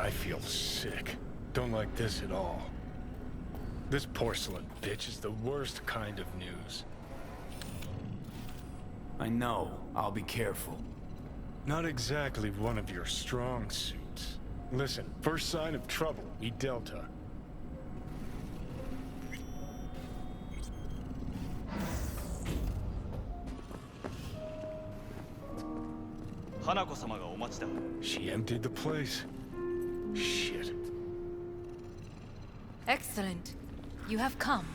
I feel sick. Don't like this at all. This porcelain bitch is the worst kind of news. I know. I'll be careful. Not exactly one of your strong suits. Listen, first sign of trouble, we Delta. She emptied the place. Shit. Excellent. You have come.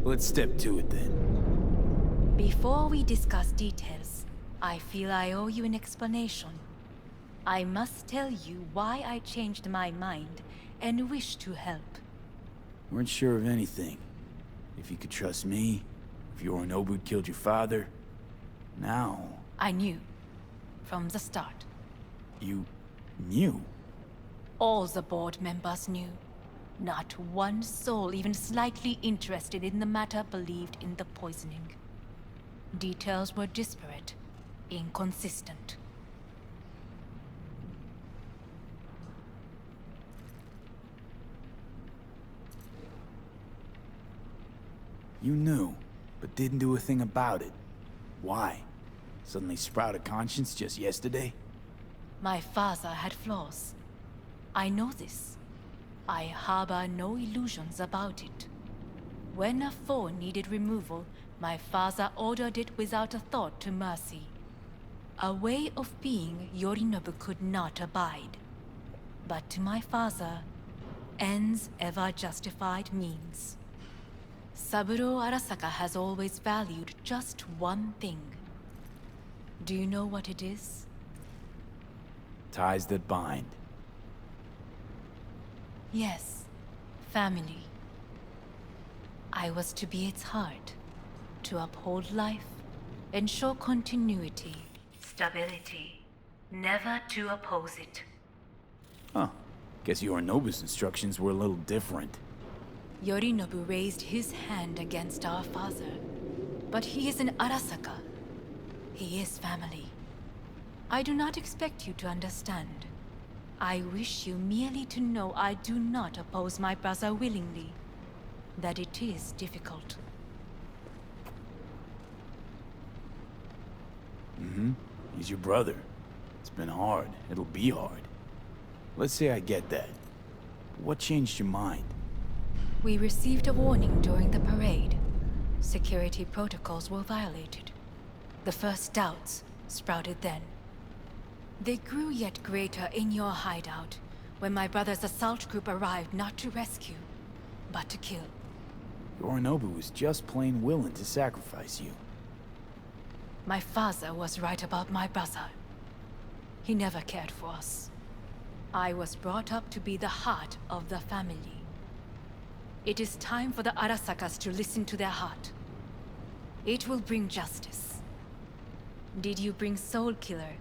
Let's step to it then. Before we discuss details, I feel I owe you an explanation. I must tell you why I changed my mind and wish to help. Weren't sure of anything. If you could trust me, if Yorinobu killed your father. Now... I knew. From the start. You... knew? All the board members knew. Not one soul even slightly interested in the matter believed in the poisoning. Details were disparate, inconsistent. You knew, but didn't do a thing about it. Why? Suddenly sprout a conscience just yesterday? My father had flaws. I know this. I harbor no illusions about it. When a foe needed removal, my father ordered it without a thought to mercy. A way of being Yorinobu could not abide. But to my father, ends ever justified means. Saburo Arasaka has always valued just one thing. Do you know what it is? Ties that bind. Yes, family. I was to be its heart, to uphold life, ensure continuity, stability, never to oppose it. Huh. Guess Yorinobu's instructions were a little different. Yorinobu raised his hand against our father, but he is an Arasaka. He is family. I do not expect you to understand. I wish you merely to know I do not oppose my brother willingly. That it is difficult. He's your brother. It's been hard. It'll be hard. Let's say I get that. What changed your mind? We received a warning during the parade. Security protocols were violated. The first doubts sprouted then. They grew yet greater in your hideout, when my brother's assault group arrived not to rescue, but to kill. Yorinobu was just plain willing to sacrifice you. My father was right about my brother. He never cared for us. I was brought up to be the heart of the family. It is time for the Arasakas to listen to their heart. It will bring justice. Did you bring Soul Killer,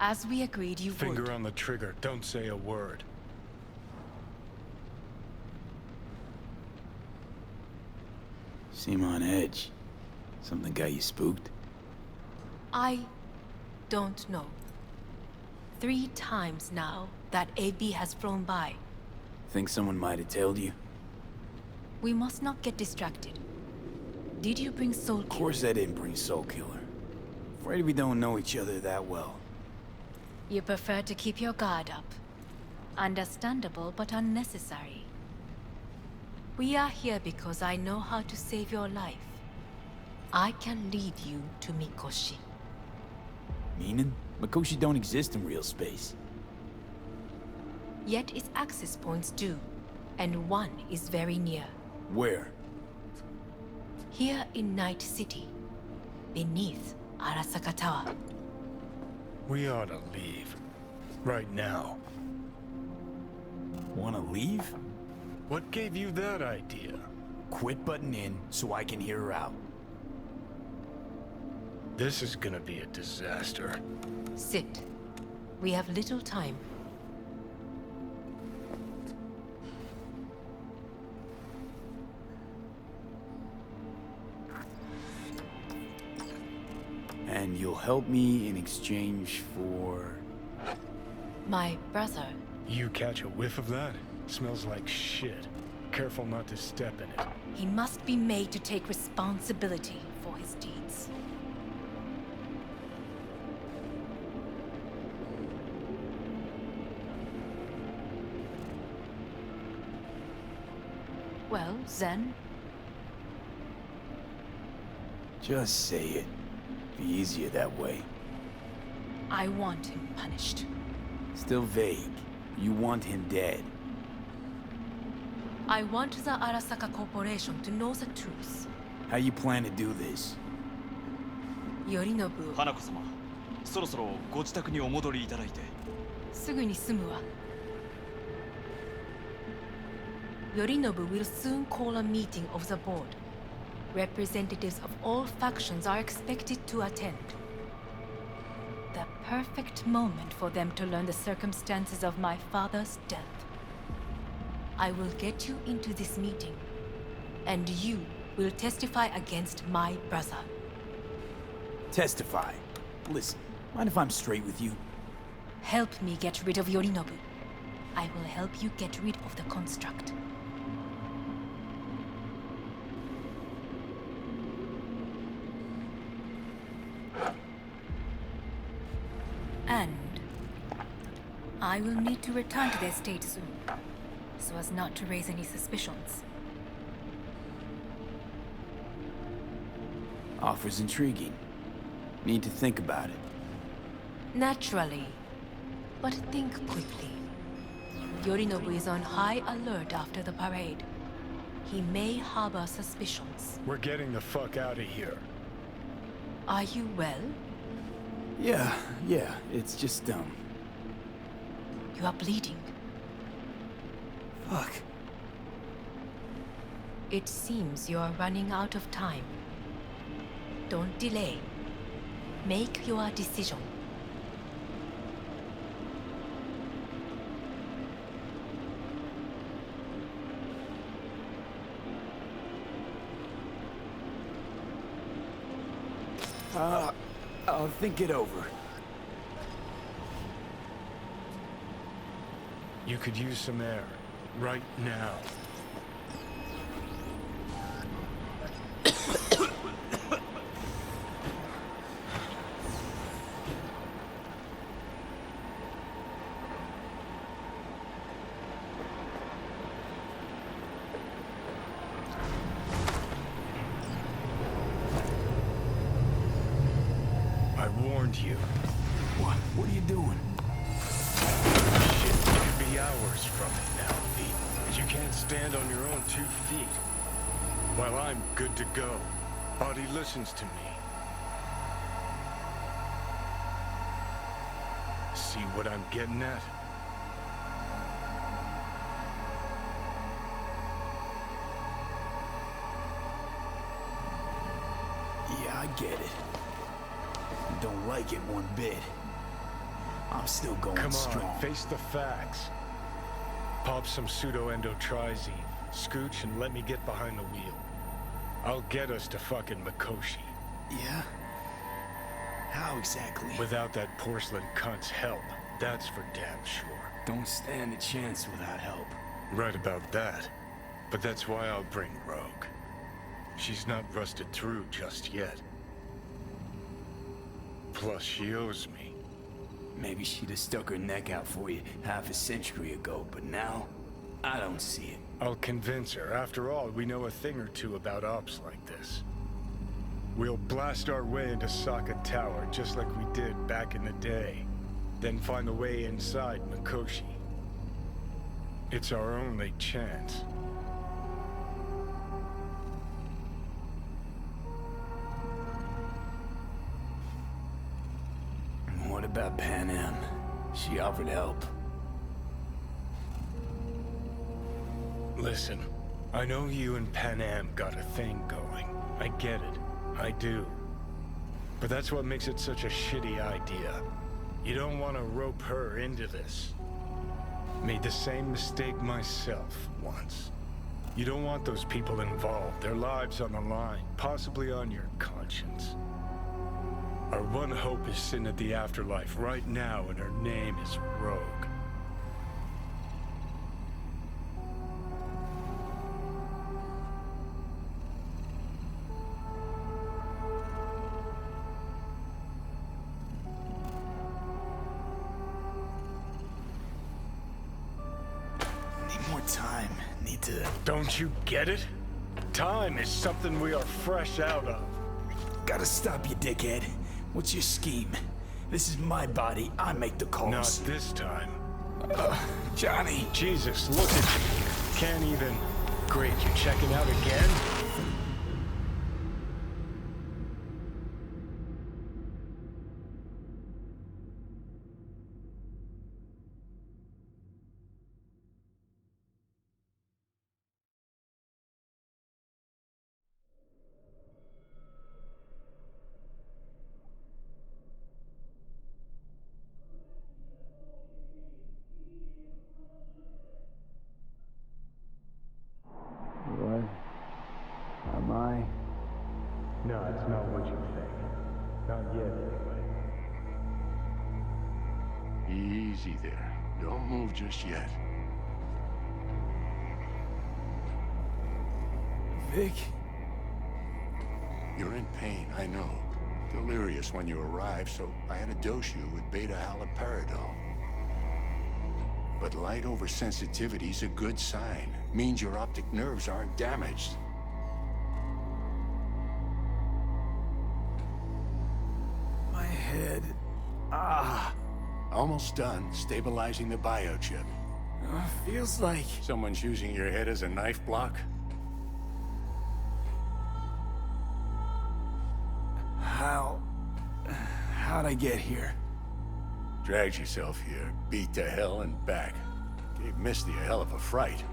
as we agreed you would? Finger on the trigger, don't say a word. Seem on edge. Something got you spooked? I don't know. 3 times now that AB has flown by. Think someone might have told you? We must not get distracted. Did you bring Soul Killer? Of course I didn't bring Soul Killer. Afraid we don't know each other that well. You prefer to keep your guard up. Understandable, but unnecessary. We are here because I know how to save your life. I can lead you to Mikoshi. Meaning? Mikoshi don't exist in real space. Yet its access points do, and one is very near. Where? Here in Night City, beneath Arasaka Tower. We ought to leave. Right now. Wanna leave? What gave you that idea? Quit butting in so I can hear her out. This is gonna be a disaster. Sit. We have little time. you'll help me in exchange for... My brother. You catch a whiff of that? Smells like shit. Careful not to step in it. He must be made to take responsibility for his deeds. Well, Zen? Just say it. Be easier that way. I want him punished. Still vague. You want him dead. I want the Arasaka Corporation to know the truth. How you plan to do this? Yorinobu, 花子様、そろそろご自宅にお戻りいただいて。すぐに済むわ。Yorinobu will soon call a meeting of the board. Representatives of all factions are expected to attend. The perfect moment for them to learn the circumstances of my father's death. I will get you into this meeting, and you will testify against my brother. Testify. Listen, mind if I'm straight with you? Help me get rid of Yorinobu. I will help you get rid of the construct. And I will need to return to the estate soon, so as not to raise any suspicions. Offer's intriguing. Need to think about it. Naturally, but think quickly. Yorinobu is on high alert after the parade. He may harbor suspicions. We're getting the fuck out of here. Are you well? Yeah, it's just, You are bleeding. Fuck. It seems you are running out of time. Don't delay. Make your decision. I'll think it over. You could use some air. Right now. I warned you. What are you doing? Shit, you could be hours from it now, Pete. 'Cause you can't stand on your own 2 feet. While I'm good to go. Body listens to me. See what I'm getting at? Yeah, I get it. Don't like it one bit. I'm still going Come on, strong. face the facts. Pop some pseudo-endotrizine, scooch, and let me get behind the wheel. I'll get us to fucking Mikoshi. Yeah? How exactly? Without that porcelain cunt's help, that's for damn sure. Don't stand a chance without help. Right about that. But that's why I'll bring Rogue. She's not rusted through just yet. Plus, she owes me. Maybe she'd have stuck her neck out for you half a century ago, but now, I don't see it. I'll convince her. After all, we know a thing or two about ops like this. We'll blast our way into Saka Tower, just like we did back in the day. Then find a way inside Mikoshi. It's our only chance. What about Pan Am? She offered help. Listen, I know you and Pan Am got a thing going. I get it. I do. But that's what makes it such a shitty idea. You don't want to rope her into this. Made the same mistake myself once. You don't want those people involved, their lives on the line, possibly on your conscience. Our one hope is sitting at the afterlife right now, and her name is Rogue. Need more time. Need to... Don't you get it? Time is something we are fresh out of. Gotta stop you, dickhead. What's your scheme? This is my body. I make the calls. Not this time. Johnny. Jesus, look at you. Can't even... Great, you checking out again? What am I? No, it's not what you think. Not yet, anyway. Easy there. Don't move just yet. Vic? You're in pain, I know. Delirious when you arrived, so I had to dose you with beta-haloperidol. But light oversensitivity's a good sign. Means your optic nerves aren't damaged. My head. Ah. Almost done stabilizing the biochip. Feels like... Someone's using your head as a knife block? How'd I get here? Dragged yourself here, beat to hell and back. Gave Misty a hell of a fright.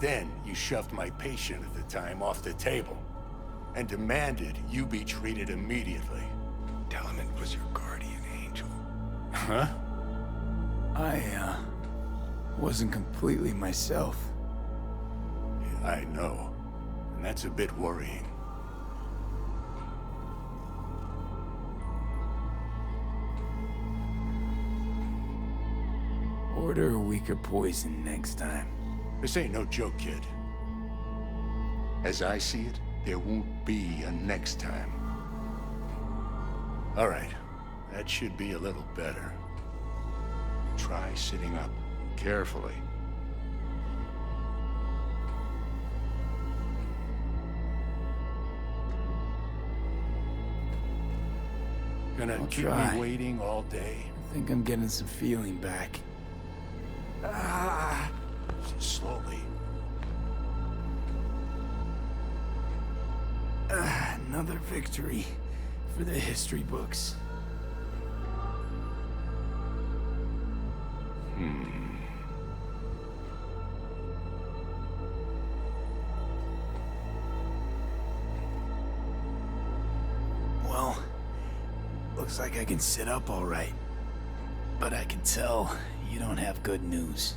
Then you shoved my patient at the time off the table and demanded you be treated immediately. Tell him it was your guardian angel. Huh? I, wasn't completely myself. Yeah, I know. And that's a bit worrying. Order a weaker poison next time. This ain't no joke, kid. As I see it, there won't be a next time. All right, that should be a little better. Try sitting up, carefully. Gonna I'll keep try. me waiting all day? I think I'm getting some feeling back. Ah! Just slowly. Another victory for the history books. Well, looks like I can sit up all right. But I can tell you don't have good news.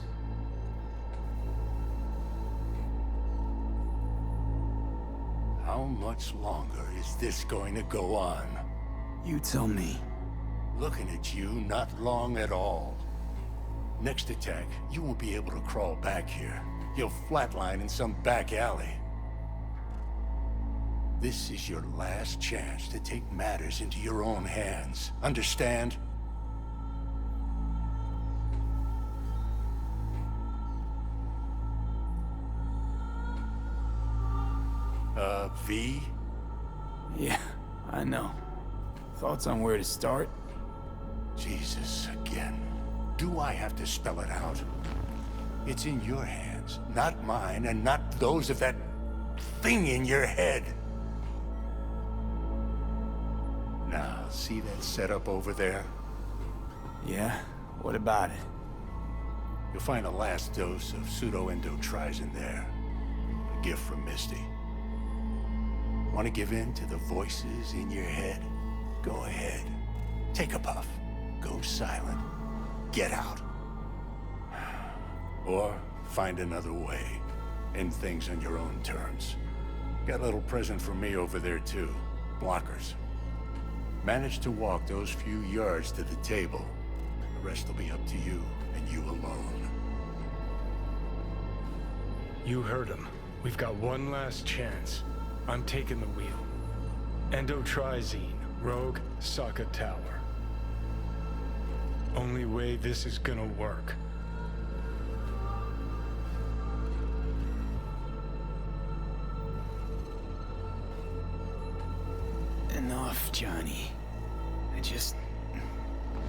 How much longer is this going to go on? You tell me. Looking at you, not long at all. Next attack, you won't be able to crawl back here. You'll flatline in some back alley. This is your last chance to take matters into your own hands. Understand? V? Yeah, I know. Thoughts on where to start? Jesus, again. Do I have to spell it out? It's in your hands, not mine, and not those of that thing in your head. Now, see that setup over there? Yeah? What about it? You'll find a last dose of pseudo-endotrizin there. A gift from Misty. Want to give in to the voices in your head? Go ahead. Take a puff. Go silent. Get out. Or find another way. End things on your own terms. Got a little present for me over there, too. Blockers. Manage to walk those few yards to the table. The rest will be up to you, and you alone. You heard him. We've got one last chance. I'm taking the wheel. Endotrizine, Rogue, Sokka Tower. Only way this is gonna work. Enough, Johnny. I just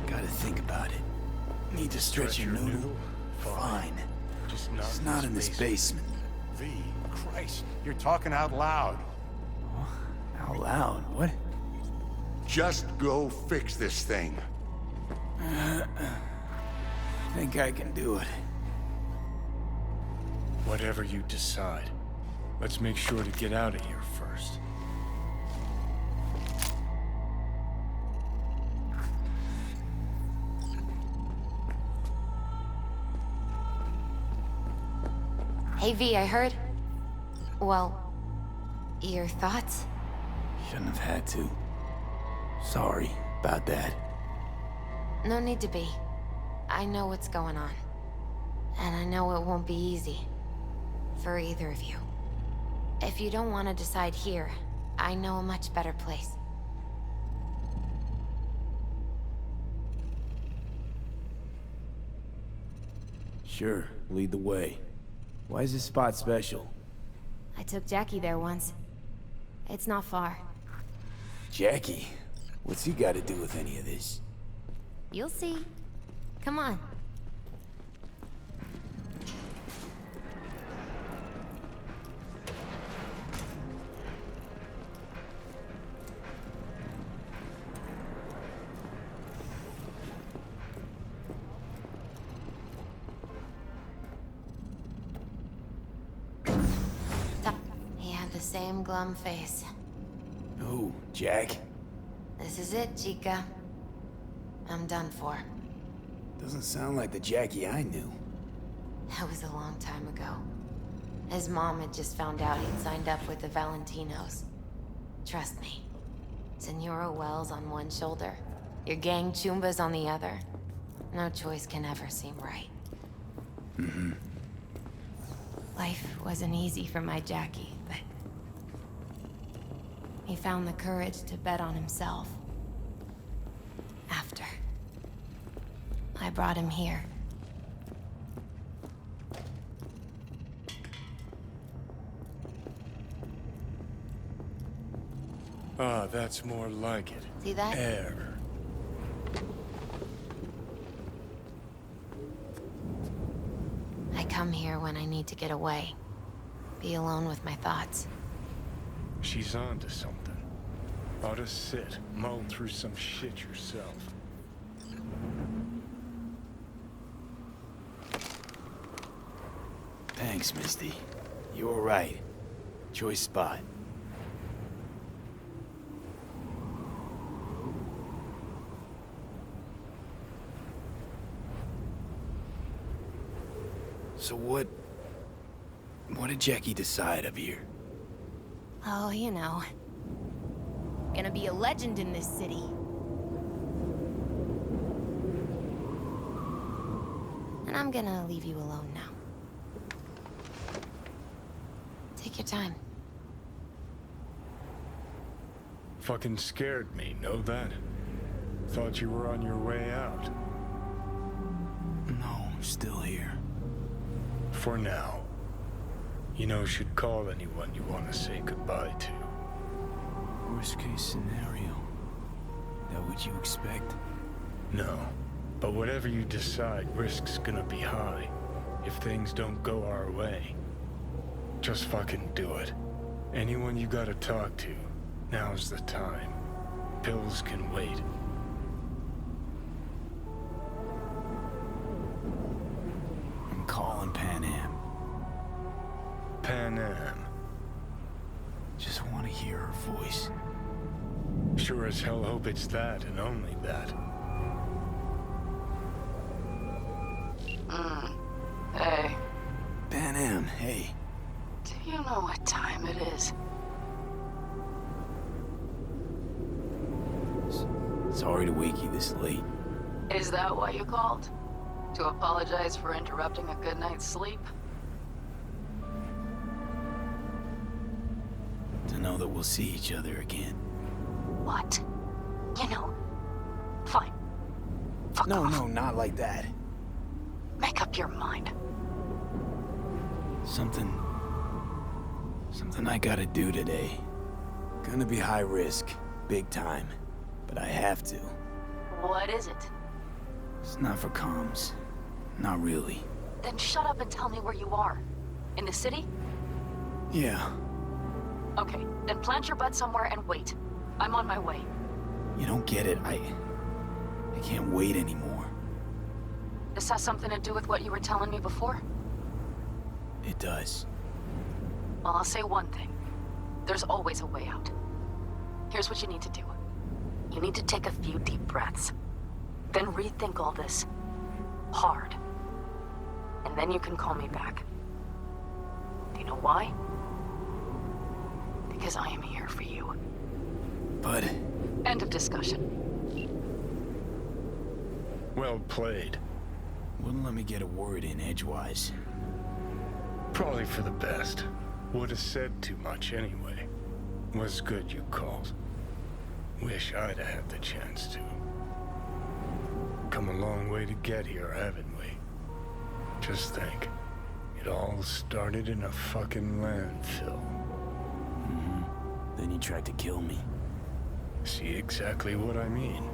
gotta think about it. Need to stretch your noodle? Fine. Just It's not in this basement. V, Christ, you're talking out loud. Out loud? What? Just go fix this thing. Think I can do it. Whatever you decide. Let's make sure to get out of here first. Hey V, I heard... Well, your thoughts? Shouldn't have had to. Sorry about that. No need to be. I know what's going on. And I know it won't be easy. For either of you. If you don't want to decide here, I know a much better place. Sure, lead the way. Why is this spot special? I took Jackie there once. It's not far. Jackie? What's he got to do with any of this? You'll see. Come on. He had the same glum face. Who, Jack? This is it, Chica. I'm done for. Doesn't sound like the Jackie I knew. That was a long time ago. His mom had just found out he'd signed up with the Valentinos. Trust me. Senora Wells on one shoulder, your gang Chumbas on the other. No choice can ever seem right. Life wasn't easy for my Jackie, but... he found the courage to bet on himself. After. I brought him here. Ah, that's more like it. See that? Air. I come here when I need to get away. Be alone with my thoughts. She's on to something. Ought to sit, mull through some shit yourself. Thanks, Misty. You were right. Choice spot. So what did Jackie decide up here? Oh, you know. Gonna be a legend in this city. And I'm gonna leave you alone now. Take your time. Fucking scared me, know that? Thought you were on your way out. No, still here. For now. You know, should call anyone you want to say goodbye to. Worst case scenario. That what you expect? No. But whatever you decide, risk's gonna be high. If things don't go our way. Just fucking do it. Anyone you gotta talk to, now's the time. Pills can wait. I'm calling Pan Am. Pan Am. Just want to hear her voice. Sure as hell hope it's that and only that. Hey, Pan Am, hey. do you know what time it is? Sorry to wake you this late. Is that why you called? To apologize for interrupting a good night's sleep? To know that we'll see each other again. What? You know, fine. Fuck No, off. no, not like that. Make up your mind. Something I gotta do today. Gonna be high risk, big time, but I have to. What is it? It's not for comms. Not really. Then shut up and tell me where you are. In the city? Yeah, Okay, then plant your butt somewhere and wait. I'm on my way. you don't get it. I can't wait anymore. This has something to do with what you were telling me before? It does. Well, I'll say one thing. There's always a way out. Here's what you need to do. You need to take a few deep breaths. Then rethink all this. Hard. And then you can call me back. Do you know why? Because I am here for you. But End of discussion. Well played. wouldn't let me get a word in edgewise. Probably for the best. Would have said too much anyway. Was good you called. Wish I'd have had the chance to. Come a long way to get here, haven't we? Just think. It all started in a fucking landfill. Then you tried to kill me. See exactly what I mean?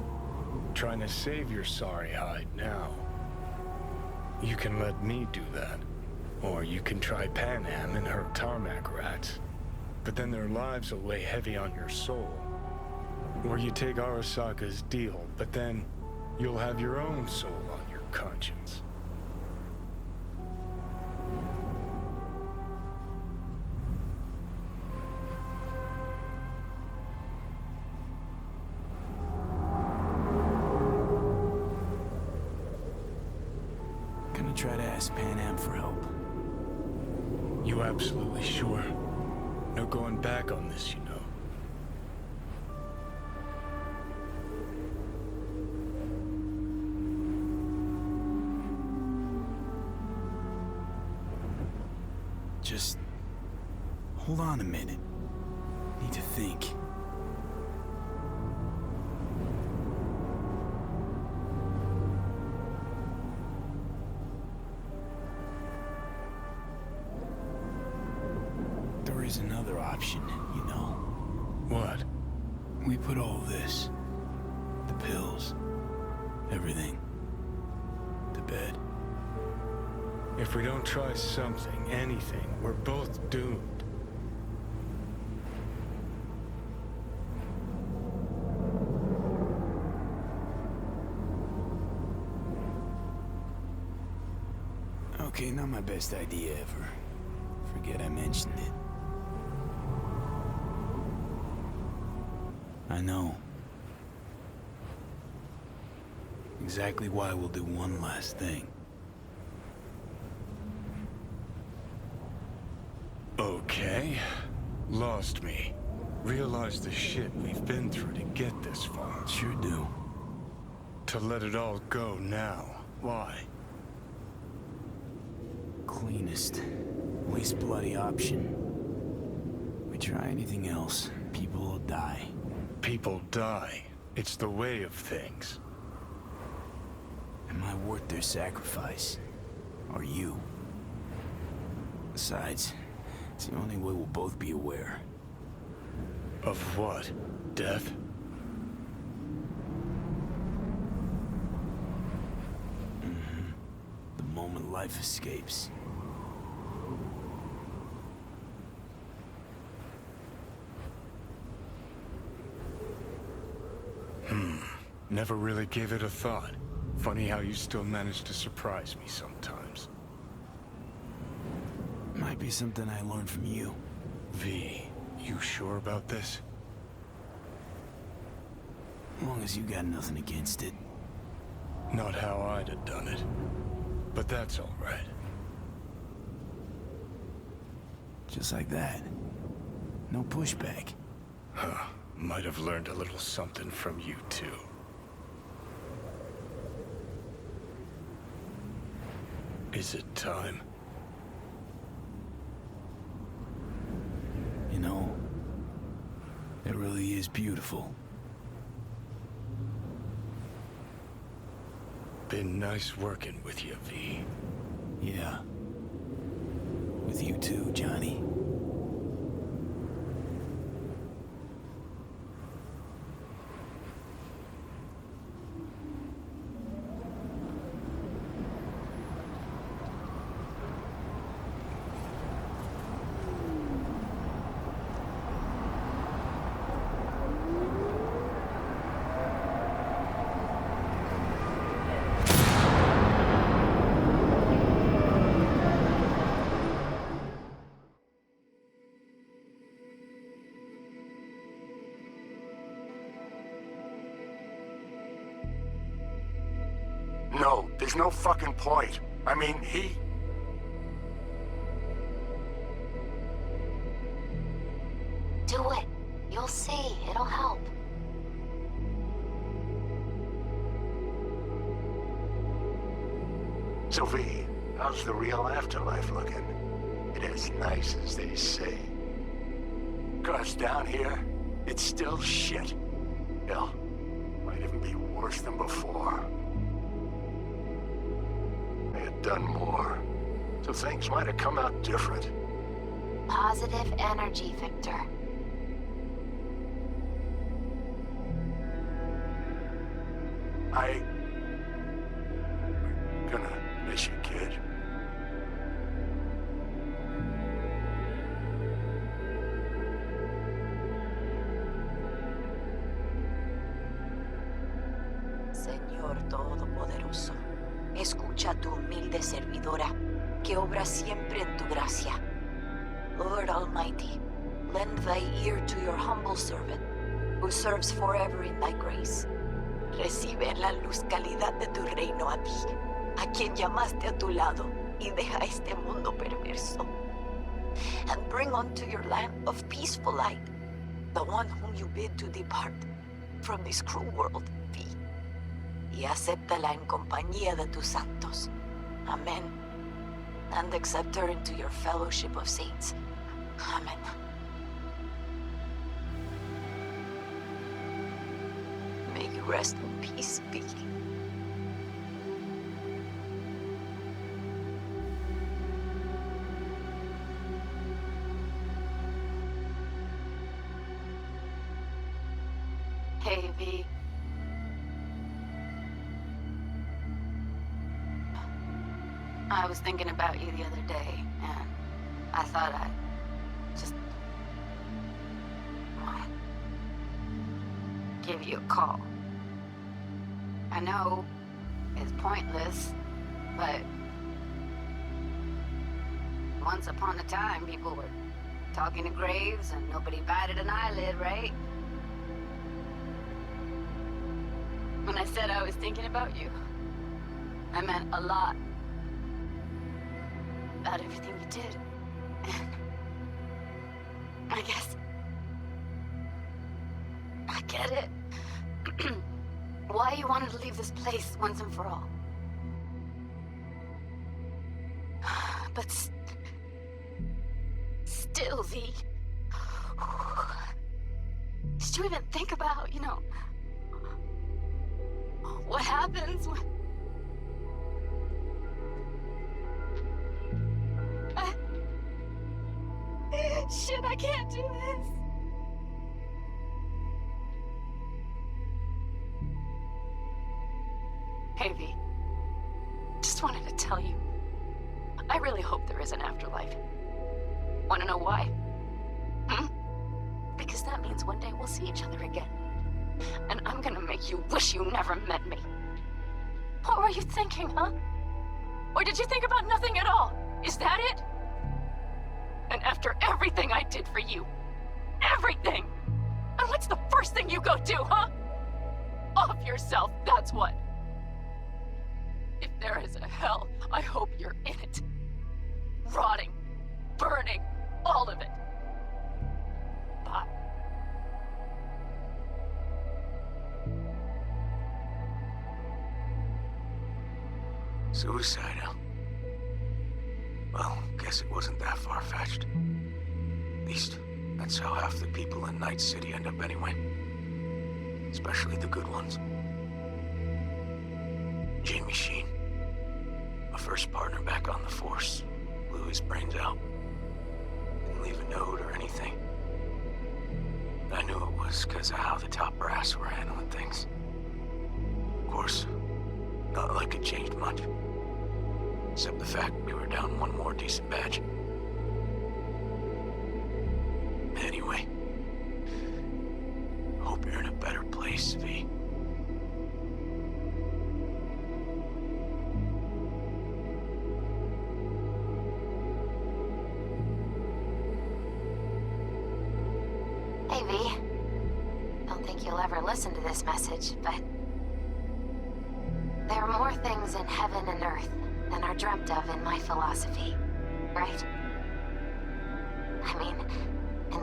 Trying to save your sorry hide now. You can let me do that. Or you can try Pan Am and her tarmac rats. But then their lives will weigh heavy on your soul. Or you take Arasaka's deal, but then you'll have your own soul on your conscience. Gonna try to ask Pan Am for help. You absolutely sure? No going back on this, you know. Just hold on a minute. Need to think. There is another option, you know. What? We put all this, the pills, everything, to bed. If we don't try something, anything, we're both doomed. Okay, not my best idea ever. Forget I mentioned it. I know. Exactly why we'll do one last thing. Okay. Lost me. Realized the shit we've been through to get this far. Sure do. To let it all go now. Why? Cleanest, least bloody option. We try anything else, people will die. People die. It's the way of things. Am I worth their sacrifice? Or you? Besides, it's the only way we'll both be aware. Of what? Death? The moment life escapes. Never really gave it a thought. Funny how you still manage to surprise me sometimes. Might be something I learned from you. V, you sure about this? As long as you got nothing against it. Not how I'd have done it. But that's all right. Just like that. No pushback. Huh. Might have learned a little something from you too. Is it time? You know, it really is beautiful. Been nice working with you, V. Yeah. With you too, Johnny. No, there's no fucking point. I mean, he... Do it. You'll see. It'll help. Sophie, how's the real afterlife looking? It as nice as they say. 'Cause down here, it's still shit. Hell, might even be worse than before. They had done more, so things might have come out different. Positive energy, Victor. I'm gonna miss you, kid. Señor Todopoderoso, escucha a tu humilde servidora, que obra siempre en tu gracia. Lord Almighty, lend thy ear to your humble servant, who serves forever in thy grace. Recibe en la luz calidad de tu reino a ti, a quien llamaste a tu lado y deja este mundo perverso. And bring unto your land of peaceful light, the one whom you bid to depart from this cruel world, thee. Y acéptala en compañía de tus santos. Amén. And accept her into your fellowship of saints. Amen. May you rest in peace, Vicky. Hey, V. I was thinking about you the other day, and I thought I'd just... well, give you a call. I know it's pointless, but once upon a time, people were talking to graves and nobody batted an eyelid, right? When I said I was thinking about you, I meant a lot. About everything you did. And I guess I get it. Why you wanted to leave this place once and for all. But still, V. Did you even think about, you know, what happens when... Shit, I can't do this. Hey, V. Just wanted to tell you, I really hope there is an afterlife. Wanna know why? Because that means one day we'll see each other again. And I'm gonna make you wish you never met me. What were you thinking, huh? Or did you think about nothing at all? Is that it? And after everything I did for you, everything! And what's the first thing you go do, huh? Off yourself, that's what. If there is a hell, I hope you're in it. Rotting, burning, all of it. Bye. Suicidal. guess it wasn't that far-fetched. At least, that's how half the people in Night City end up anyway. Especially the good ones. Jamie Sheen, my first partner back on the Force, blew his brains out. Didn't leave a note or anything. I knew it was because of how the top brass were handling things. Of course, not like it changed much. Except the fact we were down one more decent badge. Anyway, hope you're in a better place, V. Hey, V. Don't think you'll ever listen to this message, but there are more things in heaven and earth than are dreamt of in my philosophy, right? I mean, in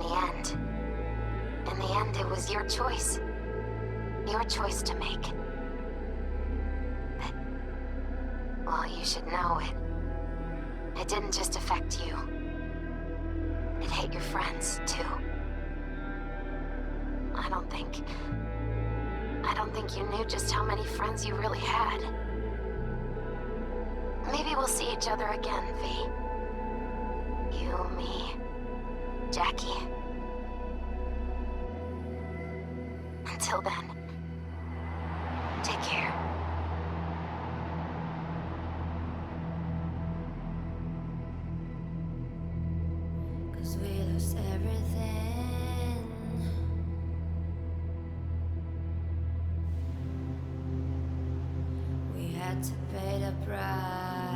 the end, it was your choice. Your choice to make. But, well, you should know it. It didn't just affect you. It hit your friends, too. I don't think you knew just how many friends you really had. Maybe we'll see each other again, V. You, me, Jackie. Until then, take care. Cause we lost everything. We had to pay the price.